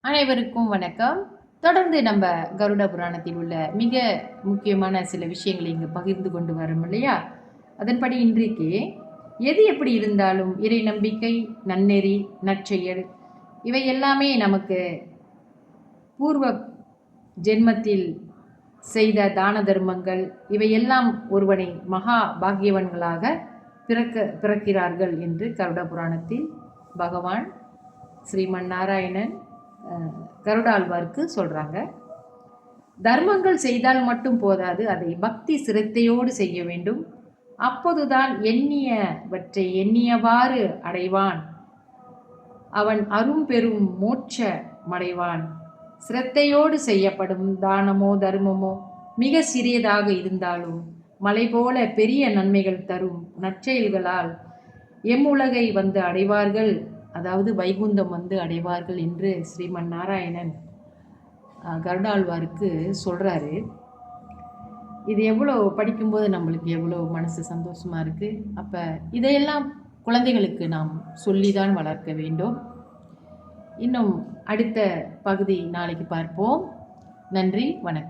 அனைவருக்கும் வணக்கம். தொடர்ந்து நம்ம கருட புராணத்தில் உள்ள மிக முக்கியமான சில விஷயங்களை இங்கு பகிர்ந்து கொண்டு வரோம் இல்லையா? அதன்படி இன்றைக்கு எது எப்படி இருந்தாலும் இறை நம்பிக்கை, நன்னெறி, நற்செயல் இவை எல்லாமே நமக்கு பூர்வ ஜென்மத்தில் செய்த தான தர்மங்கள் இவையெல்லாம் ஒருவனை மகா பாக்கியவன்களாக பிறக்கிறார்கள் என்று கருட புராணத்தில் பகவான் ஸ்ரீமன் நாராயணன் கருடாழ்வாருக்கு சொல்கிறாங்க. தர்மங்கள் செய்தால் மட்டும் போதாது, அதை பக்தி சிரத்தையோடு செய்ய வேண்டும். அப்போதுதான் எண்ணியவற்றை எண்ணியவாறு அடைவான். அவன் அரும்பெரும் மோட்ச மடைவான். சிரத்தையோடு செய்யப்படும் தானமோ தர்மமோ மிக சிறியதாக இருந்தாலும் மலை போல பெரிய நன்மைகள் தரும் நற்செயல்களால் எம்முலகை வந்து அடைவார்கள், அதாவது வைகுந்தம் வந்து அடைவார்கள் என்று ஸ்ரீமன் நாராயணன் கருடாழ்வாருக்கு சொல்கிறாரு. இது எவ்வளோ படிக்கும்போது நம்மளுக்கு எவ்வளோ மனசு சந்தோஷமாக இருக்குது. அப்போ இதையெல்லாம் குழந்தைகளுக்கு நாம் சொல்லி தான் வளர்க்க வேண்டும். இன்னும் அடுத்த பகுதி நாளைக்கு பார்ப்போம். நன்றி, வணக்கம்.